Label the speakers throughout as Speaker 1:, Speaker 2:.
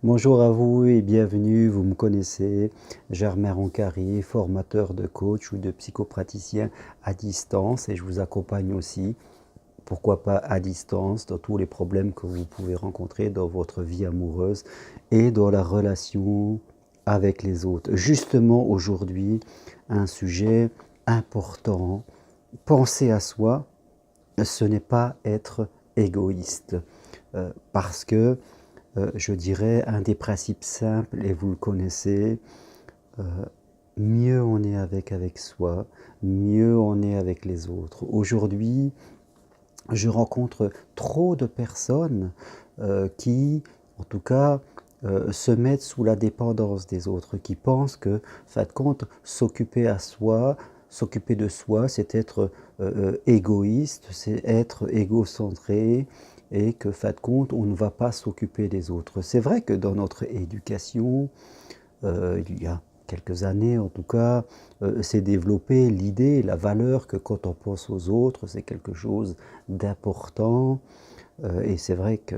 Speaker 1: Bonjour à vous et bienvenue, vous me connaissez, Germain Roncari, formateur de coach ou de psychopraticien à distance et je vous accompagne aussi, pourquoi pas à distance, dans tous les problèmes que vous pouvez rencontrer dans votre vie amoureuse et dans la relation avec les autres. Justement aujourd'hui, un sujet important, penser à soi, ce n'est pas être égoïste, parce que je dirais, un des principes simples, et vous le connaissez, euh, mieux on est avec soi, mieux on est avec les autres. Aujourd'hui, je rencontre trop de personnes qui, en tout cas, se mettent sous la dépendance des autres, qui pensent que, en fin de compte, s'occuper de soi, c'est être égoïste, c'est être égocentré, et que, en fin de compte, on ne va pas s'occuper des autres. C'est vrai que dans notre éducation, il y a quelques années en tout cas, s'est développée l'idée, la valeur que quand on pense aux autres, c'est quelque chose d'important. Et c'est vrai que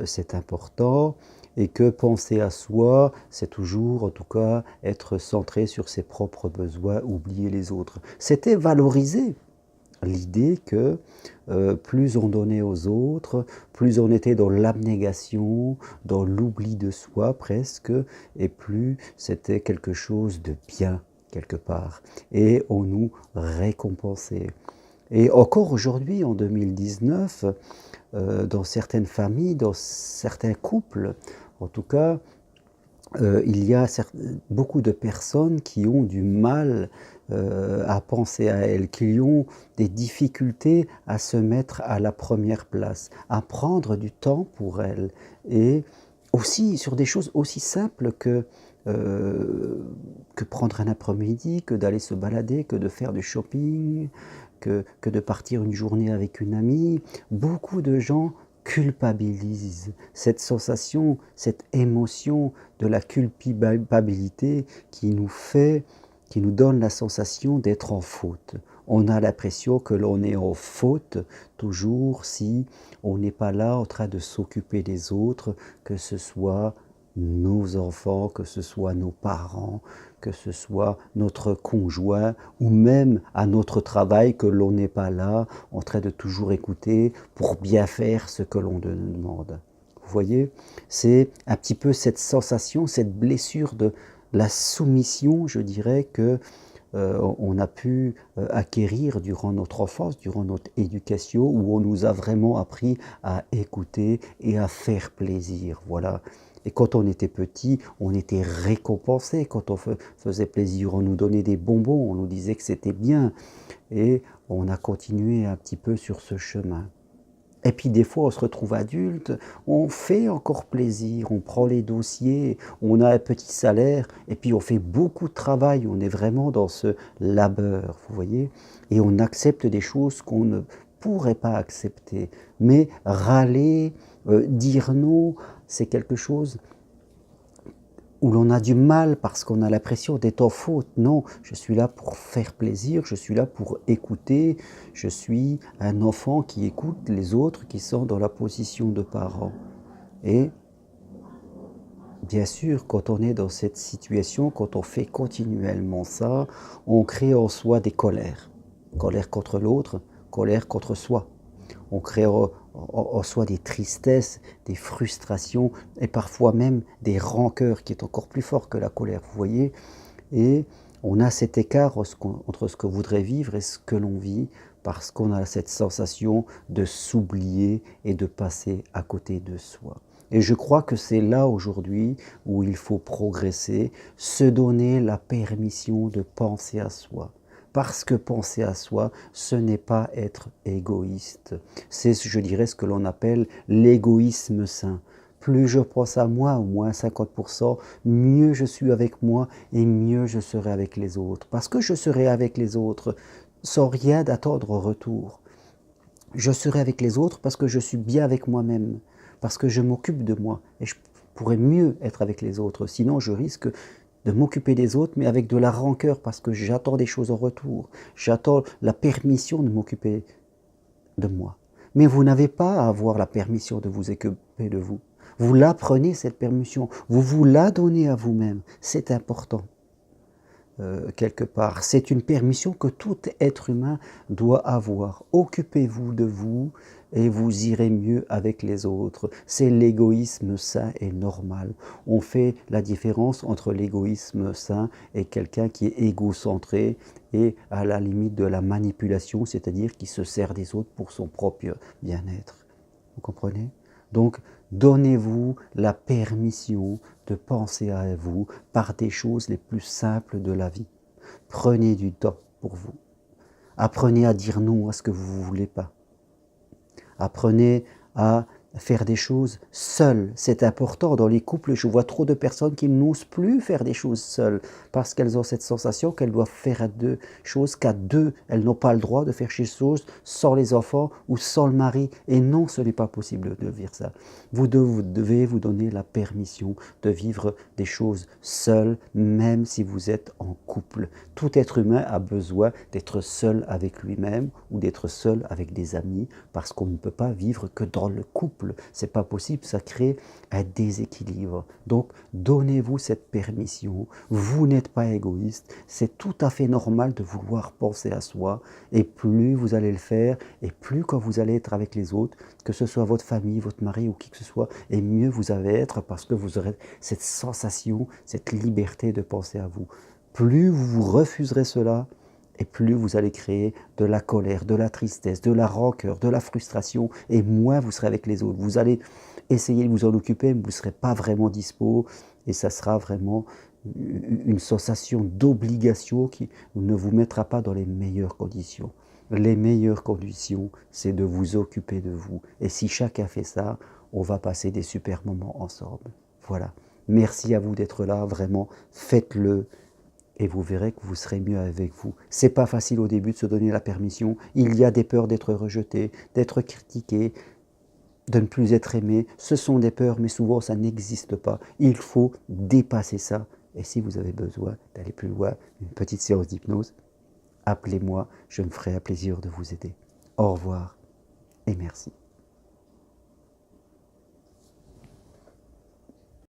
Speaker 1: c'est important et que penser à soi, c'est toujours en tout cas être centré sur ses propres besoins, oublier les autres. C'était valoriser l'idée que plus on donnait aux autres, plus on était dans l'abnégation, dans l'oubli de soi presque, et plus c'était quelque chose de bien quelque part. Et on nous récompensait. Et encore aujourd'hui, en 2019, dans certaines familles, dans certains couples, en tout cas, il y a beaucoup de personnes qui ont du mal à penser à elles, qui ont des difficultés à se mettre à la première place, à prendre du temps pour elles. Et aussi sur des choses aussi simples que prendre un après-midi, que d'aller se balader, que de faire du shopping, que de partir une journée avec une amie. Beaucoup de gens culpabilisent cette sensation, cette émotion de la culpabilité qui nous donne la sensation d'être en faute. On a l'impression que l'on est en faute toujours si on n'est pas là en train de s'occuper des autres, que ce soit nos enfants, que ce soit nos parents, que ce soit notre conjoint ou même à notre travail que l'on n'est pas là en train de toujours écouter pour bien faire ce que l'on demande. Vous voyez, c'est un petit peu cette sensation, cette blessure de la soumission, je dirais, que on a pu acquérir durant notre enfance, durant notre éducation, où on nous a vraiment appris à écouter et à faire plaisir. Voilà. Et quand on était petit, on était récompensé. Quand on faisait plaisir, on nous donnait des bonbons, on nous disait que c'était bien. Et on a continué un petit peu sur ce chemin. Et puis des fois, on se retrouve adulte, on fait encore plaisir, on prend les dossiers, on a un petit salaire, et puis on fait beaucoup de travail, on est vraiment dans ce labeur, vous voyez, et on accepte des choses qu'on ne pourrait pas accepter. Mais râler, dire non, c'est quelque chose où l'on a du mal parce qu'on a l'impression d'être en faute. Non, je suis là pour faire plaisir, je suis là pour écouter, je suis un enfant qui écoute les autres qui sont dans la position de parents. Et bien sûr, quand on est dans cette situation, quand on fait continuellement ça, on crée en soi des colères. Colère contre l'autre, colère contre soi. On crée en soi des tristesses, des frustrations et parfois même des rancœurs qui est encore plus fort que la colère, vous voyez. Et on a cet écart entre ce qu'on voudrait vivre et ce que l'on vit parce qu'on a cette sensation de s'oublier et de passer à côté de soi. Et je crois que c'est là aujourd'hui où il faut progresser, se donner la permission de penser à soi. Parce que penser à soi, ce n'est pas être égoïste. C'est, je dirais, ce que l'on appelle l'égoïsme sain. Plus je pense à moi, au moins 50%, mieux je suis avec moi et mieux je serai avec les autres. Parce que je serai avec les autres sans rien d'attendre en retour. Je serai avec les autres parce que je suis bien avec moi-même, parce que je m'occupe de moi et je pourrais mieux être avec les autres. Sinon, je risque de m'occuper des autres, mais avec de la rancœur, parce que j'attends des choses en retour. J'attends la permission de m'occuper de moi. Mais vous n'avez pas à avoir la permission de vous occuper de vous. Vous la prenez, cette permission. Vous vous la donnez à vous-même. C'est important. Quelque part. C'est une permission que tout être humain doit avoir. Occupez-vous de vous et vous irez mieux avec les autres. C'est l'égoïsme sain et normal. On fait la différence entre l'égoïsme sain et quelqu'un qui est égocentré et à la limite de la manipulation, c'est-à-dire qui se sert des autres pour son propre bien-être. Vous comprenez? Donc, donnez-vous la permission de penser à vous par des choses les plus simples de la vie. Prenez du temps pour vous. Apprenez à dire non à ce que vous ne voulez pas. Apprenez à faire des choses seules. C'est important dans les couples. Je vois trop de personnes qui n'osent plus faire des choses seules parce qu'elles ont cette sensation qu'elles doivent faire deux choses qu'à deux. Elles n'ont pas le droit de faire ces choses sans les enfants ou sans le mari. Et non, ce n'est pas possible de vivre ça. Vous devez vous donner la permission de vivre des choses seules, même si vous êtes en couple. Tout être humain a besoin d'être seul avec lui-même ou d'être seul avec des amis parce qu'on ne peut pas vivre que dans le couple. C'est pas possible, ça crée un déséquilibre. Donc, donnez-vous cette permission. Vous n'êtes pas égoïste. C'est tout à fait normal de vouloir penser à soi. Et plus vous allez le faire, et plus quand vous allez être avec les autres, que ce soit votre famille, votre mari ou qui que ce soit, et mieux vous allez être parce que vous aurez cette sensation, cette liberté de penser à vous. Plus vous vous refuserez cela, et plus vous allez créer de la colère, de la tristesse, de la rancœur, de la frustration, et moins vous serez avec les autres. Vous allez essayer de vous en occuper, mais vous ne serez pas vraiment dispo, et ça sera vraiment une sensation d'obligation qui ne vous mettra pas dans les meilleures conditions. Les meilleures conditions, c'est de vous occuper de vous. Et si chacun fait ça, on va passer des super moments ensemble. Voilà. Merci à vous d'être là, vraiment, faites-le. Et vous verrez que vous serez mieux avec vous. C'est pas facile au début de se donner la permission. Il y a des peurs d'être rejeté, d'être critiqué, de ne plus être aimé. Ce sont des peurs, mais souvent ça n'existe pas. Il faut dépasser ça. Et si vous avez besoin d'aller plus loin, une petite séance d'hypnose, appelez-moi, je me ferai un plaisir de vous aider. Au revoir et merci.